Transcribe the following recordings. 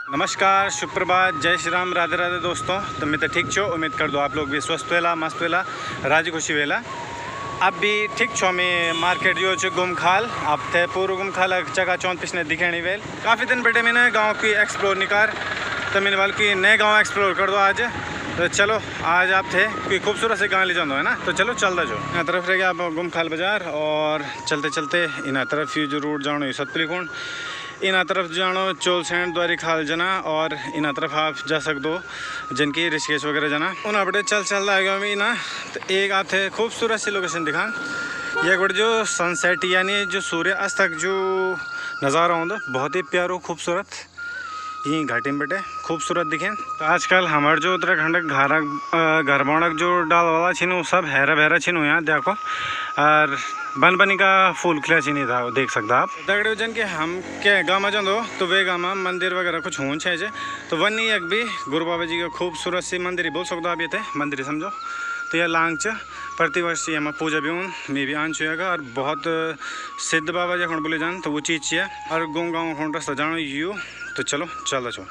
नमस्कार, सुप्रभात, जय श्री राम, राधे राधे दोस्तों। तो मैं तो ठीक छो, उम्मीद कर दो आप लोग भी स्वस्थ वेला, मस्त वेला, राजी खुशी वेला। अब भी ठीक छो, मैं मार्केट जो गुम खाल अब थे पूरा गुम खाल जगह चौन पिछने दिखेनी वेल। काफ़ी दिन बेटे मैंने गांव की एक्सप्लोर निकार, तो मैंने बोल कि नए गांव एक्सप्लोर कर दो आज। तो चलो आज आप थे कोई खूबसूरत से गाँव ले जाओ है ना, तो चलो चलता जो यहाँ तरफ रह गया आप गुम खाल बाजार। और चलते चलते इन तरफ जो रूट जानो सतपुली कुंड, इन तरफ जानो चोल सैंड द्वारी खाल जना, और इन तरफ आप जा सकते हो जिनकी ऋषिकेश वगैरह जना। उन अपने चल आ गया मैं ना, तो एक आते खूबसूरत सी लोकेशन दिखान। ये बड़े जो सनसेट यानी जो सूर्य अस्त तक जो नज़ारा होता बहुत ही प्यारो खूबसूरत, यही घाटी में बेटे खूबसूरत दिखे। तो आजकल हमारे जो उत्तराखंड घर बाणक जो डाल वाला छिन वो सब हैरा बहरा छिन यहाँ देखो, और बन बनी का फूल खिला छिन था देख सकता आप। दगड़े जन के हम क्या गाँव में जाओ तो वे गाँव में मंदिर वगैरह कुछ हों छे, तो वन एक भी गुरु बाबा जी का खूबसूरत सी मंदिर ही बोल सकते आप, ये थे मंदिर समझो। तो यह लांग च प्रतिवर्ष यहाँ पूजा भी हूँ, मैं भी आन छुएगा, और बहुत सिद्ध बाबा जी खंड बोले जान तो वो चीज़ है। और गुम गाँव खंड रास्ता जानो यू, तो चलो चलो छो।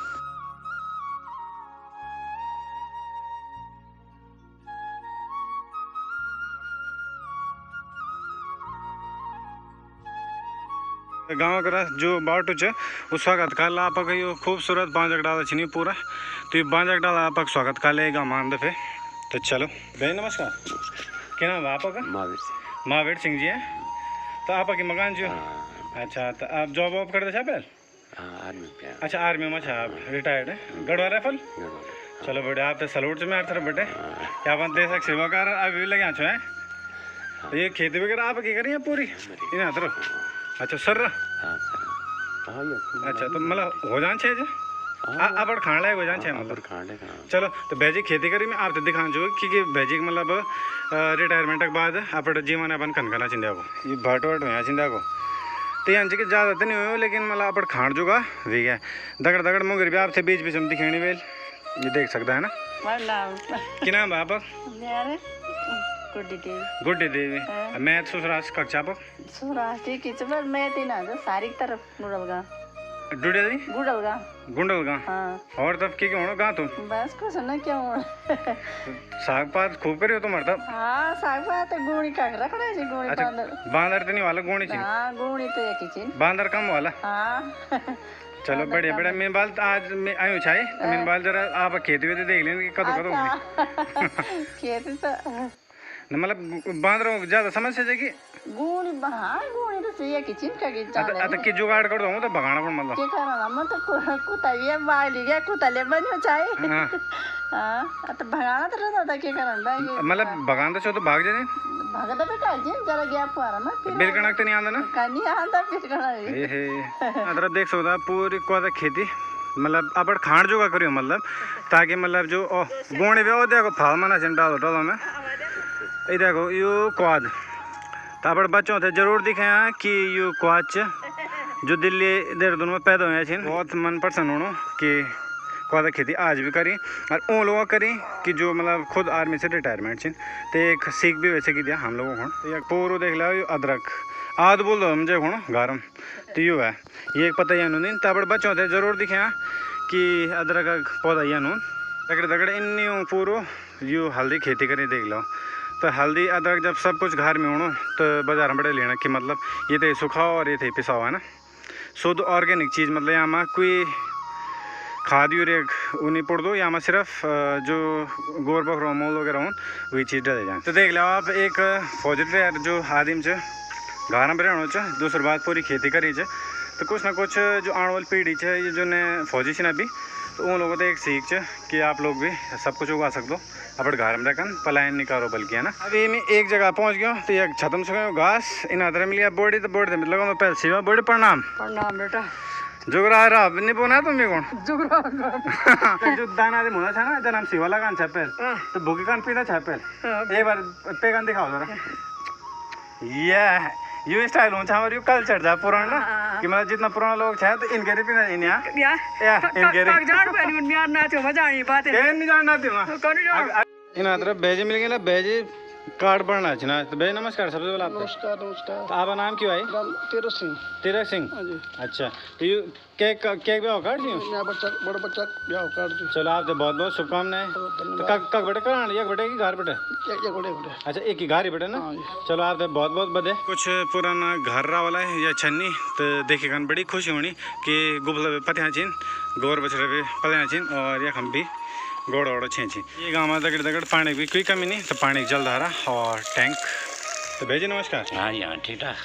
गाँव का जो बाटू च उस स्वागत काल आप यो खूबसूरत बांजक डाला छिनी पूरा, तो ये बांजक डाला आप स्वागत काले गाँव मान दफे। तो चलो भाई नमस्कार, क्या नाम है आपका? महावीर सिंह जी है। तो आपकी मकान जो अच्छा, तो आप जॉब वॉब करते छा पहले? आर्मी पे। अच्छा आर्मी में, अच्छा आप रिटायर्ड है गढ़वा राइफल। चलो बेटे आप तो सलूट से मेरे तरफ बेटे, क्या अपन देश सेवा कर अभी लगे छो है। तो ये खेती वगैरह आप की करी है पूरी इन तरफ? अच्छा सर अच्छा, तो मतलब हो जान छे आप खाने लायक हो जान छे मतलब खाने। चलो तो भेजी खेती करी में आप तो दिखान जो कि भेजी मतलब रिटायरमेंट के बाद आप जीवन अपन खन करना चिंदा को ये भट वट हो चिंदा को, तो यहाँ कि ज़्यादा तो नहीं हो, लेकिन मतलब आप खाण जोगा भी है। दगड़ दगड़ मुगर भी आपसे बीच बीच में दिखेनी वेल, ये देख सकता है ना। क्या नाम है आप? गुड्डी देवी। मैं सुसराज कक्षा पर मैं सारी तरफ गुड़लगा डुडेली गुंडलगा। हाँ। और तब क्या होना गा तुम? बस कुछ ना क्या हो साग पात खूब करियो तुम तब? हाँ साग पात गुणी का रखना जी, गुणी अच्छा, बांदर तो नहीं वाला गुणी छी? हाँ गुणी तो एक ही छी, बांदर कम वाला। हाँ चलो बढ़िया बढ़िया। मेरे बाल आज मैं आयु छाई, तो मेरे बाल जरा आप खेती वेती देख लें कि कदों कदों खेती तो मतलब बांदरों ज्यादा समस्या है कि गुणी। हाँ गुणी तो चाहिए कि चिंता की जाने आता की जुगाड़ कर दूँ तो भगाना पड़ मतलब के कारण हम तो कुत्ता ये बाली गया कुत्ता ले बनो चाहिए। हाँ हाँ तो भगाना तो रहता था के कारण भाई, मतलब भगान तो भाग जाए भगत बेटा जी जरा गया पुआरा में फिर बिलकणक तो नहीं आंदा ना कनी आंदा बिलकणा हे अदर देख सकता पूरी कोदा खेती मतलब आप खाण जोगा करियो, मतलब ताकि मतलब जो गोणी भी वो देखो फाल मना डालो डालो में ये देखो यो क्वाद, तो आप बच्चों थे जरूर दिखे कि यो क्वाद जो दिल्ली देहरादून में पैदा हुए छिन, बहुत मन पसंद होनो कि क्वाद खेती आज भी करी, और उन लोगों करी कि जो मतलब खुद आर्मी से रिटायरमेंट छिन, तो एक सीख भी वैसे की दिया हम लोगों को। तो एक पूरा देख लो अदरक आद बोल दो मुझे होना गारम, तो यो है ये एक पता ही नहीं। तो आप बच्चों थे जरूर दिखे कि अदरक का पौधा ये नून दगड़े दगड़े इन पूरा यो हल्दी खेती करी देख लो। तो हल्दी अदरक जब सब कुछ घर में होना तो बाजार में बड़े लेना कि मतलब ये थे सुखाओ और ये थे पिसाओ है ना, शुद्ध ऑर्गेनिक चीज़, मतलब यहाँ में कोई खाद यूरिया वो नहीं पड़ दो, यहाँ में सिर्फ जो गोर बकरो मोल वगैरह हो वही चीज़ डाले जाए। तो देख लो आप एक फौजी जो आदिम च घर में रहना च, दूसरी बात पूरी खेती करी च, तो कुछ ना कुछ जो आने वाली पीढ़ी है ये जो ने फौजी से अभी, तो उन लोगों को एक सीख च कि आप लोग भी सब कुछ उगा सकते हो अपने घर में रहकर, पलायन नहीं करो बल्कि है ना। अभी मैं एक जगह पहुंच गया, तो एक छतम से घास इन आदर मिल गया बॉडी, तो बॉडी मतलब मैं पहले सीवा बॉडी प्रणाम बेटा जुगरा रहा नहीं बोना तुम भी कौन जुगरा जो दाना दे मुना था ना जब हम सीवा लगान छपेल, तो भूखी कान पीना छपेल एक बार पे कान दिखाओ जरा। ये यू स्टाइल हो हमारे यू कल्चर था पुराना कि मतलब जितना पुराना लोग थे तो इनके पीना इन नहीं जानना थी इन तरफ भेजे मिल गए ना, भेजे कार्ड बढ़ना है ना। तो भाई नमस्कार, सबसे पहले आपका। नमस्कार नमस्कार। तो आपका नाम क्यों है? तेरह सिंह। तेरह सिंह। हाँ जी। अच्छा, तो ये केक केक ब्याह कार्ड जी? यहाँ बच्चा बड़ा बच्चा ब्याह कार्ड जी। चलो आपसे बहुत बहुत शुभकामनाएं। तो कब बेटे कराना, एक बेटे की घर बेटे? एक बड़े बड़े। अच्छा, एक ही घर ही बेटे ना। चलो आपसे बहुत बहुत बधाई। कुछ पुराना घर रहा वाला है या छन्नी तो देखिए कन बड़ी खुशी होनी कि गुबल पत्या छिन, गोर बछड़े पे पत्या छिन और यख हम भी गोड़ वोड़ छे छी। ये गाँव में दगड़ दगड़ पानी की कोई कमी नहीं, तो पानी जल धारा और टैंक। तो भेजी नमस्कार। हाँ जी, हाँ ठीक ठाक,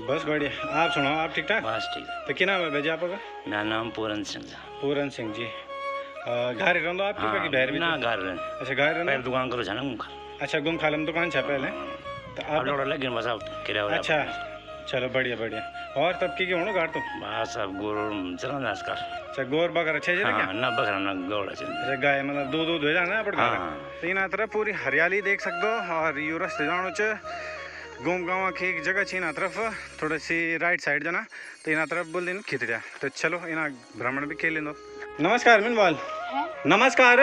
बस बढ़िया। आप सुनाओ, आप ठीक ठाक? बस ठीक। तो क्या नाम है भेजी आपका? मेरा नाम पूरन सिंह था। पूरन सिंह जी। घर रहंदो आप हाँ, बाहर भी? ना घर अच्छा, घर रहंदो। पहले दुकान करो छा मुख। अच्छा, गुम खालम दुकान छा पहले। तो अब लोड़ा लगे बस अब किराया। अच्छा, चलो बढ़िया बढ़िया। और तब की होना गाड़ तो? बस अब गोर चला आजकल। अच्छा, गोर बकरा छे जे क्या? हाँ, ना बकरा ना गौड़ा चल। अच्छा, गाय मतलब दूध दूध हो जाना अपन घर। हाँ। तो इन तरफ पूरी हरियाली देख सकते हो और यू रास्ते जानो च गुम गाँव की एक जगह छी इन तरफ थोड़ी सी राइट साइड जाना, तो इन तरफ बोल दिन खितरिया। तो चलो इन भ्रमण भी खेल लो। नमस्कार मिनवाल। नमस्कार।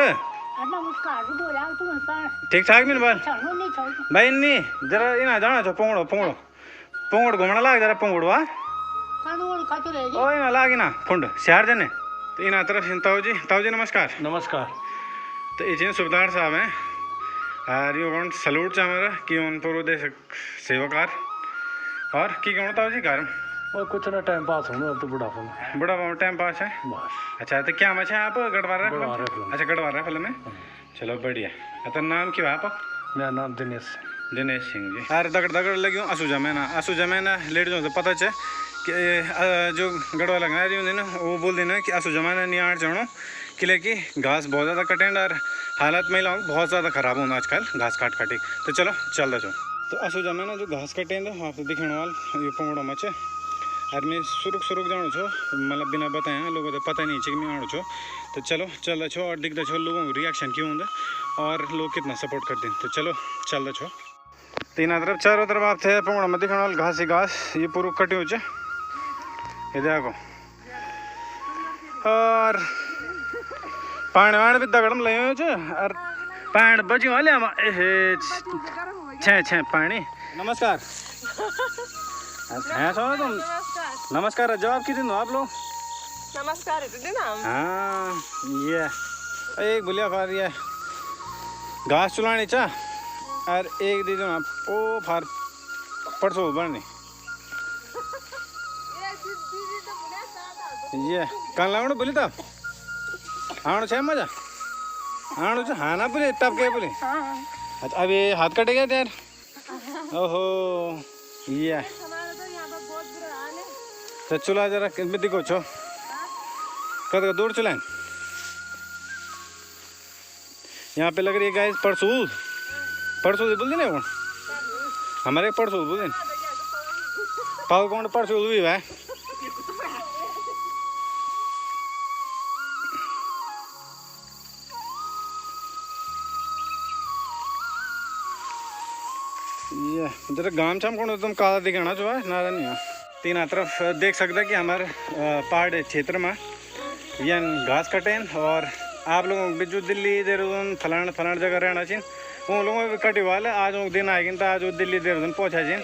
ठीक ठाक मिनवाल भाई। इन्नी जरा इन जाना छो पोंगड़ो पोंगड़ो पोंगड़ घूमना लाग जरा पोंगड़ वा ओ इन लाग ना फुंड शहर जने। तो इन तरफ ताऊ जी नमस्कार। नमस्कार। तो ये सुबेदार साहब हैं और यो कौन सलूट चा हमारा कि उन पूर्व देश सेवाकार और की कौन ताऊ जी घर और कुछ ना टाइम पास होना अब तो बुढ़ापा में। बड़ा टाइम पास है बस। अच्छा, तो क्या मचा आप गढ़वार गढ़वार रहा? रहा। अच्छा, गढ़वार रहा फिल्म में। चलो बढ़िया। तो नाम क्यों है आप? मेरा नाम दिनेश। दिनेश सिंह जी। अरे दगड़ दगड़ लगी असु जमाना लेडीजों से पता चे कि जो गढ़वा लगा रही होंगी ना वो बोल देना कि असु जमाना नहीं आड़ चढ़ो किले की घास बहुत ज़्यादा कटेंड और हालत महिलाओं बहुत ज़्यादा ख़राब होना आजकल घास काट काटी। तो चलो चल रहा छो। तो असु जमाना जो घास कटेंद आप तो दिखने वाल ये पोंगड़ो मचे और मैं सुरुक जानो छो मतलब बिना बताया लोगों को पता नहीं है कि मैं आड़ो छो। तो चलो चल रहा छो और दिखता छो लोगों को रिएक्शन क्यों होंगे और लोग कितना सपोर्ट करते हैं। तो चलो चल रहा छो। तीन तरफ चारों तरफ आप थे पोंगड़ो में दिखने वाल घास ही घास ये पूरा कटी हो चे ये देखो और पानी वाणी भी दगड़ में लगे हुए और पानी बची वाले हम छे पानी। नमस्कार। हैं सुनो तुम? नमस्कार जवाब की दिन आप लोग? नमस्कार हाँ ये एक बोलिया फार ये घास चुलानी चा और एक दीदी ओ फार परसों बढ़नी ये कल लावण बोली तब आणु छे मजा आणु छे हाँ ना बोले तब क्या बोले? अच्छा, अब ये हाथ कटेगा यार। ओहो ये तो चूल्हा जरा देखो छो कद दूर चुलाएं यहाँ पे लग रही है गाइस परसों से बोल दी ना हमारे परसों बोल दिन पाव कौन परसों भी है। ये जरा गाम छाम कौन तुम काला दिखाना जो है ना नहीं है। तीन तरफ देख सकते कि हमारे पहाड़ क्षेत्र में ये घास कटे और आप लोगों को भी जो दिल्ली देहरादून फलाना जगह रहना चाहिए उन लोगों को भी कटी वाले आज वो दिन आएगी तो आज वो दिल्ली देहरादून पहुँचा चाहिए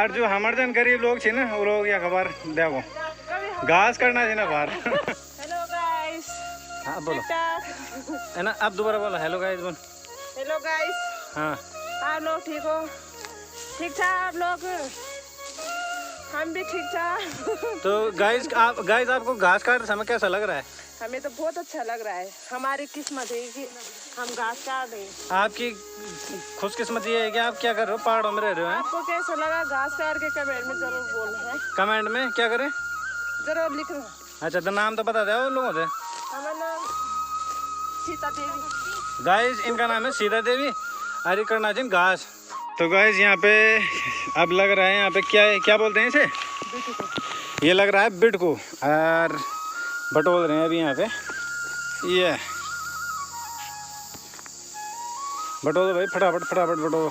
और जो हमारे जन गरीब लोग छे ना वो लोग यह खबर देखो घास करना चाहिए ना बाहर। Hello guys. हाँ बोलो है ना अब दोबारा बोलो हेलो गाइस बोल। Hello guys. हाँ आप लोग ठीक हो? ठीक ठाक आप लोग? हम भी ठीक ठाक। तो गाइस आपको घास काटते समय कैसा लग रहा है? हमें तो बहुत अच्छा लग रहा है। हमारी किस्मत है कि हम घास काट रहे हैं। आपकी खुशकिस्मती ये है कि आप क्या कर रहे हो पहाड़ों में रह रहे हो? आपको कैसा लगा घास काट के कमेंट में जरूर बोलना है। कमेंट में क्या करें? जरूर लिखना। अच्छा, तो नाम तो बता दो लोगों से। हमारा नाम सीता देवी। गाइस इनका नाम है सीता देवी अरे करना चाहिए घास। तो गाइस यहाँ पे अब लग रहा है यहाँ पे क्या बोलते हैं इसे? ये लग रहा है बिट को और बटोल रहे हैं अभी यहाँ पे ये बटोल भाई फटाफट बटोल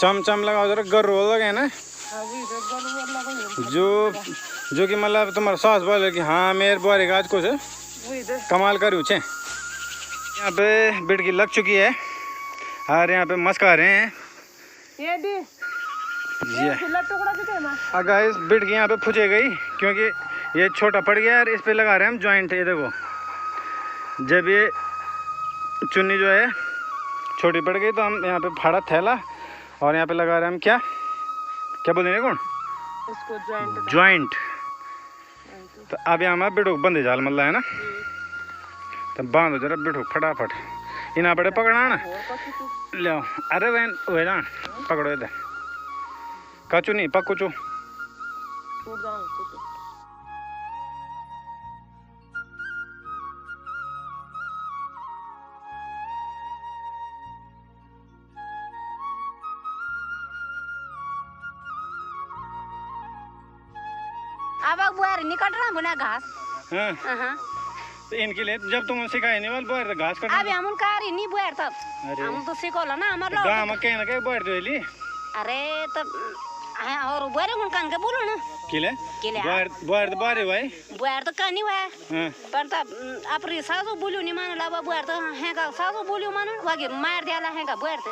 चम लगाओ जरा गर्र लगे ना जो कि मतलब तुम्हारा सास बोले कि हाँ मेरे बुआरे का आज कुछ कमाल करूँ छे। यहाँ पे बिट की लग चुकी है और यहाँ पे मस्का रहे हैं ये दी ये टुकड़ा भी माँ गाइस बिट की यहाँ पे फुचे गई क्योंकि ये छोटा पड़ गया और इस पे लगा रहे हैं हम जॉइंट। ये देखो जब ये चुन्नी जो है छोटी पड़ गई तो हम यहाँ पे फाड़ा थैला और यहाँ पे लगा रहे हैं हम क्या क्या बोलेंगे कौन इसको जॉइंट। तो अब यहाँ में बिठो बंदे जाल मल्ला है ना, तो बांधो जरा बिठो फटाफट। इना बड़े पकड़ा ना ले आओ। अरे वैन वे ना पकड़ो इधर कचू नहीं पक्कू चू। अब बुआर नहीं कट रहा बुना घास। हाँ हाँ तो इनके लिए जब तुम सिखाए नहीं वाल बोर तो घास कट अब हम कारी नहीं बुआर तब अरे हम तो सिखोला ना हमार लोग। गाँव में कहीं ना कहीं बोर दो ली अरे तब और बुआर कौन कान के बोलो ना किले किले बोर बोर तो बोरे भाई बुआर तो कनी हुआ हाँ पर तब अपनी सासू बोलियो नहीं मानो लाबा बुआर तो है का सासू बोलियो मानो वागे मार दियाला है का बुआर ते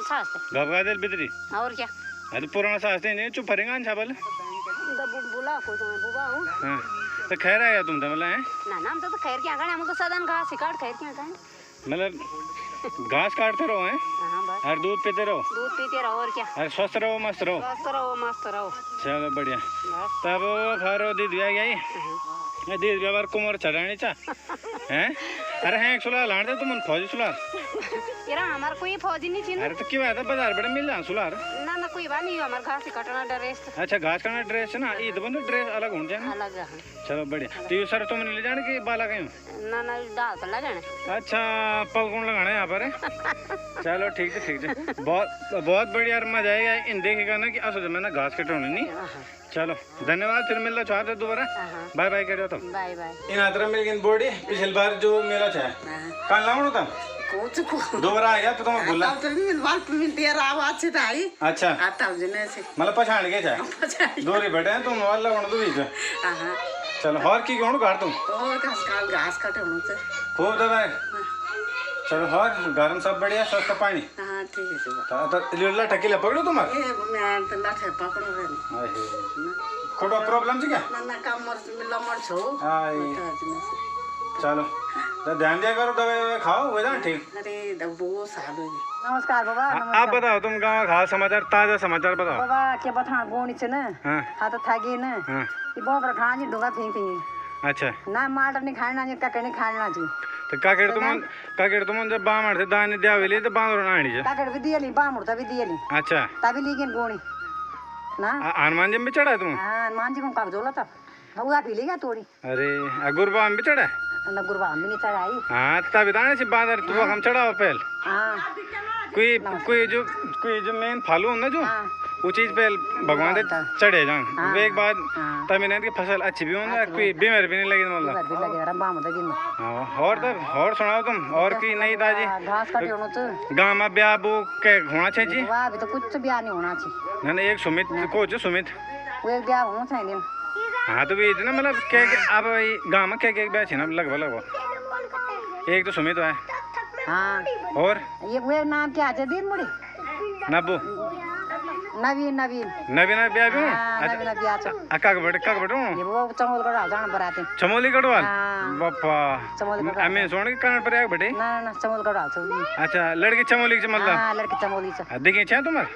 सास ते घबरा दिल बितरी। और क्या अरे पुराना सास नहीं चुप फरेंगे अंछा बुला को तो बुबा हूं। हाँ तो खैर आया तुम तो मतलब है ना नाम तो खैर क्या गाने हम तो सदन घास ही काट खैर क्या गाने मतलब घास काटते रहो हैं हां बस और दूध पीते रहो दूध पीते रहो और क्या और स्वस्थ रहो मस्त रहो। स्वस्थ रहो मस्त रहो चलो बढ़िया। बस तब फारो दीदी आ गई मैं दीदी व्यवहार कुमार चढ़ानी चा हैं। अरे हैं एक सुलार लान दे तुम फौजी सुलार यार हमार कोई फौजी नहीं थी ना। अरे तो क्यों आता बाजार बड़े मिल जाए सुलार ना ना कोई बात नहीं हमार घास ही कटना ड्रेस अच्छा घास करना ड्रेस है ना ईद बंद ड्रेस अलग होना चाहिए ना। अलग है चलो बढ़िया। तो ये सर तुम ले जाने की बाला कहीं ना ना डाल तो लगाने अच्छा पल कौन लगाना है यहाँ पर है? चलो ठीक है बहुत बहुत बढ़िया मजा आएगा इन देखेगा ना कि असो मैं ना घास कटोनी नहीं। चलो धन्यवाद फिर मिल रहा चाहते दोबारा बाय बाय कह रहे हो। बाय बाय इन आतरा मिल गई बॉडी पिछली बार जो मेला था कल लाऊं था दोबारा आ गया तो तुम बोला अच्छा मतलब पछाड़ के चाहे दोरी बैठे हैं तुम वाला कौन तो बीच चलो और की कौन काट तुम घास कटे खूब दबाए। चलो और गरम सब बढ़िया स्वस्थ पानी हाँ ठीक है तो लिल्ला ठकीला पकड़ो तुम्हारे खोटो प्रॉब्लम थी क्या आई चलो तो ध्यान दिया करो दवाई ववाई खाओ वही ना ठीक। नमस्कार बाबा आप बताओ तुम गाँव खास समाचार ताजा समाचार बताओ बाबा के बता गोनी छ न हाँ हाँ तो थागी न हाँ ये बहुत खाना जी ढूंगा फेंक फेंक अच्छा ना माटर नहीं खाना जी ककड़ नहीं खाना जी तो काकेड़ तुम जब बाम आड़ते दाने द्यावेली तो बांधो नाणी जे ककड़ भी दियली बामुड़ता भी दियली अच्छा तभी लीगन गोनी ना हनुमान जी में भी चढ़ा तुम हाँ मान जी को काम जोला तब भगवा पी लेगा थोड़ी अरे गुरबा में भी चढ़ा न गुरबा हम भी नहीं चढ़ाई हाँ तभी दाने से बांधर तू हम चढ़ाओ पहल हाँ कोई जो मेन फालू हो ना जो हाँ वो चीज पे भगवान दे चढ़े जान वो एक बात तभी नहीं की फसल अच्छी भी हो ना कोई बीमार भी नहीं लगी मतलब भी लगे रंबा मत गिन हाँ और तब और सुनाओ तुम और की नहीं ताजी घास काटे होना तो गाँव में ब्याह वो के होना चाहिए जी वाह अभी तो कुछ ब्याह नहीं होना चाहिए ना एक सुमित को जो सुमित वो एक ब्याह होना चाहिए हाँ तो भी इतना मतलब क्या अब गाँव में क्या क्या ब्याह छे ना लगभग एक तो सुमित है हाँ और ये वो नाम क्या है दिन मुड़ी नब्बू नवीन ब्याह भी नवीन ब्याह छ काक बटे ये वो चमोल गढ़ जान बराते चमोली गढ़वाल हाँ। बापा चमोली गढ़ हमें सोने के कारण पर आग बटे ना चमोल गढ़ छ अच्छा लड़की चमोली के मतलब हाँ लड़की चमोली छ देखे छे तुम्हार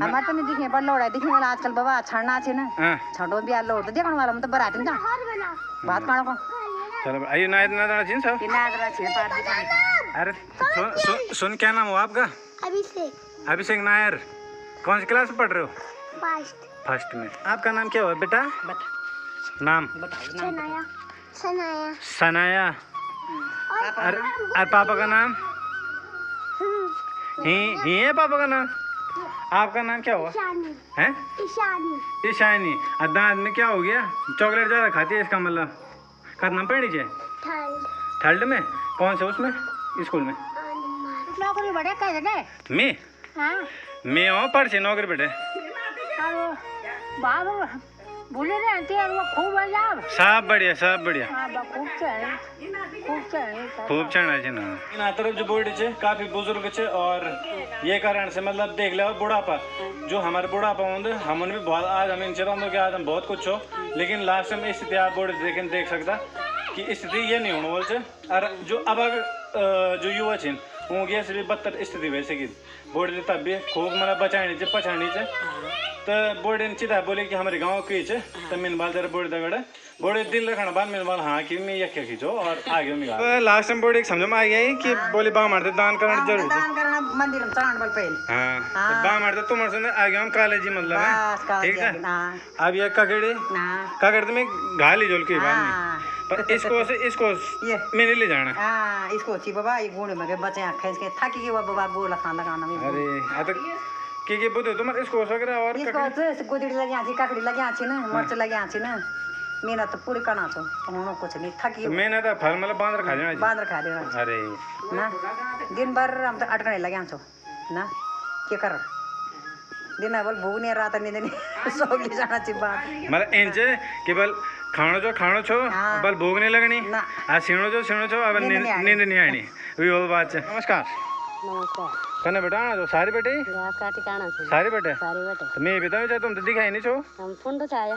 हमार तो नहीं दिखे पर लोड़ा दिखे वाला आजकल बाबा छड़ना छे ना हाँ छड़ो ब्याह लोड़ तो देखण वाला हम तो बराते ना बात काणो को चलो आइए ना ना जिन सब कि ना दरा छे पार दिखा अरे सुन क्या नाम हो आपका अभिषेक नायर कौन सी क्लास में पढ़ रहे हो फर्स्ट में। आपका नाम क्या हुआ बेटा नाम सनाया और पापा का नाम ही है पापा का नाम। आपका नाम क्या हुआ है ईशानी। दांत में क्या हो गया चॉकलेट ज़्यादा खाती है इसका मतलब का नाम पढ़ लीजिए थर्ड में कौन से उसमें स्कूल में नौकरी बड़े कह दे मैं हूँ पढ़ से नौकरी बेटे बाबू बोले रे तेर वो खूब आजाब सब बढ़िया हां बा खूब चढ़े खूब चढ़ना है ना इन तरफ जो बॉडी है काफी बुजुर्ग है और ये कारण से मतलब देख ले बुढ़ापा जो हमारे बुढ़ापा होंगे हमन भी बहुत आज हम इनसे तो कि आज हम बहुत कुछ हो लेकिन लास्ट में स्थिति आप बॉडी देख सकता कि स्थिति ये नहीं होने वाली और जो अब जो युवा छे उनकी से भी बदतर स्थिति वैसे की बॉडी तब भी खूब मतलब बचानी चाहिए पछानी चाहिए तो बॉडी ने चिता बोले कि हमारे गाँव की है तो मैंने बाल तेरा बॉडी दगड़ बॉडी दिल रखना बाद मैंने बाल हाँ कि मैं यह खींचो और आगे में लास्ट में बॉडी समझ में आ गया कि बोले बा मारते दान करना जरूरी दान करना मंदिर में चढ़ाने वाले पहले हाँ बा मारते तुम से आगे हम काले जी मतलब है ठीक है अब ये ककड़ी तो मैं घाली जोल की बात नहीं पर इसको मैंने ले जाना हाँ इसको अच्छी बाबा ये गुण में बच्चे आँखें इसके थकी के बाबा गोला खाना लगाना में अरे आ तो के बुद्धि तुम्हारे इसको सगरा और इसको गुदड़ी लगी आछी ककड़ी लगी आछी ना मिर्च लगी आछी ना मेहनत तो पूरी करना छो होनो कुछ नहीं थकी मेहनत तो फल मतलब बांदर खा लेना अरे ना दिन भर हम तो अटकने लगे छो ना क्या कर दिन भर भूख नहीं रात नहीं देनी सोगली जाना चाहिए बात मतलब इनसे केवल खानो छो बल भूख नहीं लगनी आ सीणो छो अब नींद नहीं आनी वही वो बात है नमस्कार कने बेटा आना तो सारी बेटे काटी काना सारी बेटे बेटे मैं भी तो तुम तो दिखाई नहीं छो हम फोन तो छाया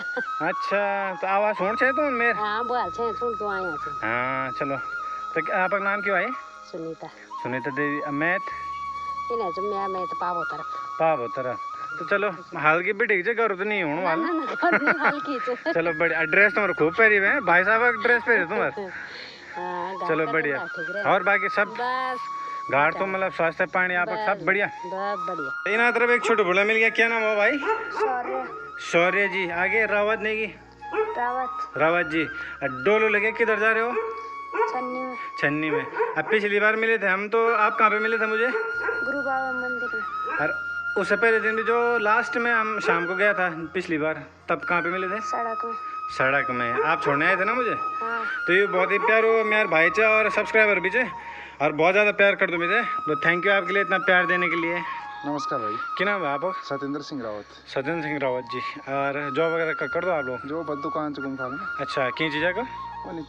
अच्छा तो आवाज सुन छे तुम मेरे हां बोल छे सुन तो आया छे हां चलो तो आपका नाम क्यों है सुनीता देवी मैथ इने जो मैं तो पावो तरफ तो चलो हाल की बेटी जे करो तो नहीं होने वाला हल्की चलो बढ़िया ड्रेस तुम्हारा खूब पहरी हुए हैं भाई साहब का ड्रेस पहरे तुम्हारे चलो बढ़िया और बाकी सब घाट तो मतलब स्वास्थ्य पानी आप सब बढ़िया इन तरफ एक छोटा बोला मिल गया क्या नाम हो भाई शौर्य जी आगे रावत नहीं की रावत जी डोलो लगे किधर जा रहे हो छन्नी में अब पिछली बार मिले थे हम तो आप कहाँ पे मिले थे मुझे गुरु बाबा मंदिर में और उससे पहले दिन भी जो लास्ट में हम शाम को गया था पिछली बार तब कहाँ पे मिले थे सड़क में आप छोड़ने आए थे ना मुझे तो ये बहुत ही प्यार हो मेरे भाई चे और सब्सक्राइबर भी चे और बहुत ज़्यादा प्यार कर दो मुझे तो थैंक यू आपके लिए इतना प्यार देने के लिए नमस्कार भाई क्या नाम है आप सत्येंद्र सिंह रावत जी और जॉब वगैरह कर दो आप लोग जो बस दुकान से घूम खा अच्छा की चीज़ का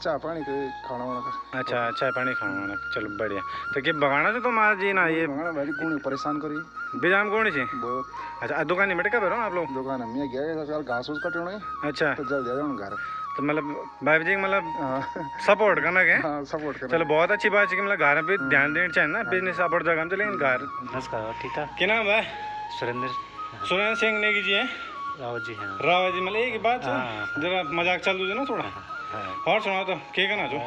चाय पानी के खाना वाना का अच्छा चाय पानी खाना वाना चलो बढ़िया तो क्या बगाना से तुम आज जी ना ये भाई गुण परेशान करी बेजाम कौन सी बहुत अच्छा दुकान नहीं बैठे कब आप लोग दुकान में गया घास उस कटे अच्छा तो जल्दी आ जाओ घर तो मतलब भाई जी मतलब सपोर्ट करना क्या सपोर्ट करना चलो बहुत अच्छी बात है कि मतलब घर पे ध्यान देना चाहिए ना बिजनेस सपोर्ट जगह में लेकिन घर नमस्कार ठीक ठाक क्या नाम है सुरेंद्र सिंह नेगी जी है रावत जी हैं रावत जी मतलब एक ही बात जरा मजाक चल दो ना थोड़ा और सुनाओ तो क्या करना जो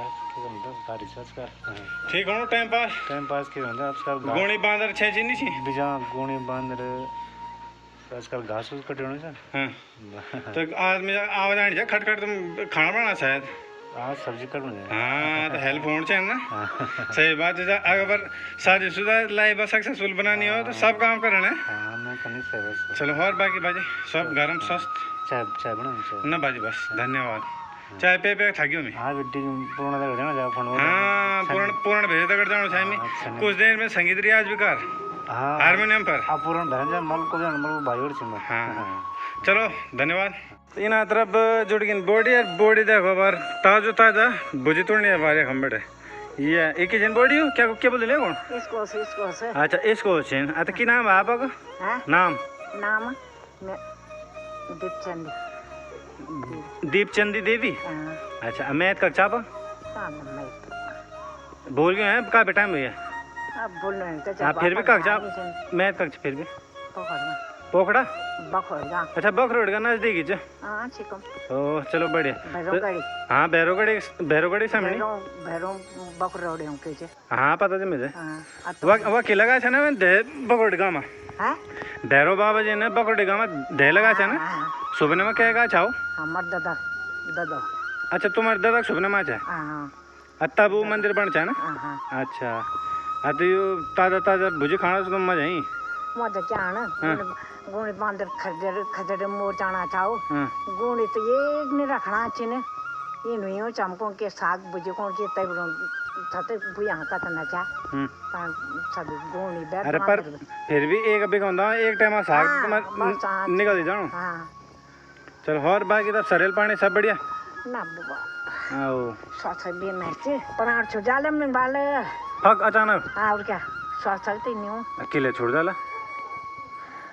ठीक हो टाइम पास के होंगे आजकल गोणी बांदर छे चीनी छी बिजा गोणी बांदर आजकल घास उस कटे होने सर हाँ तो आज में आवाज आनी चाहिए खटखट तुम खाना बनाना शायद आज सब्जी कर मुझे हाँ तो हेल्प होनी चाहिए ना सही बात है अगर शादीशुदा लाइफ सक्सेसफुल बनानी हो तो सब काम करना है हाँ मैं करनी चाहिए चलो और बाकी बाजी सब गरम स्वस्थ चाय बनानी ना बाजी बस धन्यवाद चाय पे थकी हूँ हाँ बेटी पूर्ण तक जाना जा फोन हाँ पूर्ण भेजे तक जाना चाहिए कुछ देर में संगीत रियाज भी कर हाँ हारमोनियम पर आप पूर्ण भेज जा मल को जान मल भाई और सिम हाँ चलो धन्यवाद इन तरफ जुड़ गई बॉडी और बॉडी देखो बार ताजा भुजी तोड़नी है बारे हम बैठे ये एक ही जन बॉडी हो क्या बोल ले कौन इसको से अच्छा इसको छेन अच्छा की नाम है आपका नाम दीपचंदी देवी अच्छा मैथ कक्षा पर बोल गए हैं कहाँ पे टाइम भैया हाँ फिर भी कक्षा मैथ कक्षा फिर भी पोखड़ा अच्छा बखरोड का नजदीक ही ओ चलो बढ़िया हाँ भैरोगढ़ी सामने हाँ पता है मुझे वह की लगा था ना बखरोड गाँव में भैरव बाबा जी ने बखरोडी गाँव में दे लगा था ना सुबह में क्या कहा चाहो दादा अच्छा तुम्हारे दादा सुबह में अच्छा तब वो मंदिर बन चाहे ना अच्छा तो यो ताजा भुजी खाना तो तुम मजा ही गुणी बांदर खजर मोर जाना चाहो गुणी तो ये नहीं रखना चाहिए ये नहीं हो चमकों के साग बुझे कौन के तब थते बुया का तना चा सब गुणी बैठ अरे पर फिर भी एक अभी कहूँगा एक टाइम साग तुम्हारे निकल जाओ चल और बाकी तब सरेल पानी सब बढ़िया ना बुआ आओ स्वास्थ्य भी महचे प्राण छो जाले में बाल फक अचानक हाँ और क्या स्वास्थ्य तो नहीं हूँ अकेले छोड़ जाला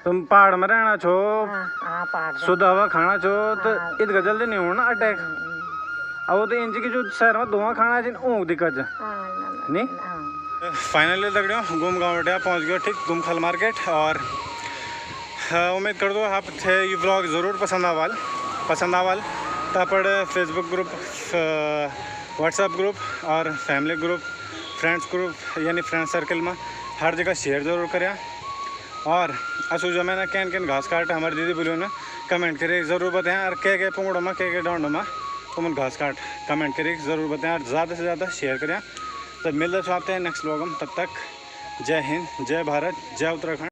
तुम पहाड़ में रहना छो हाँ पहाड़ शुद्ध हवा खाना छो तो इतना जल्दी नहीं होना अटैक अब वो तो इंच की जो शहर में धुआं खाना चाहिए ऊँग दिक्कत नहीं फाइनली दगड़ियों गुम गाँव बेटा पहुँच गया ठीक गुमखल मार्केट और उम्मीद कर दो आप थे ये व्लॉग ज़रूर पसंद आवाल तापड़ फेसबुक ग्रुप व्हाट्सएप ग्रुप और फैमिली ग्रुप फ्रेंड्स ग्रुप यानी फ्रेंड सर्कल में हर जगह शेयर ज़रूर करें और असू जो मैंने कैन घास काट हमारी दीदी बोलियो ने कमेंट करे ज़रूर बताएं और के पुंगड़ों में के डांडों में तुम घास काट कमेंट करे ज़रूर बताएं और ज़्यादा से ज़्यादा शेयर करें। तब मिलते हैं नेक्स्ट व्लॉग में, तब तक जय हिंद, जय भारत, जय उत्तराखंड।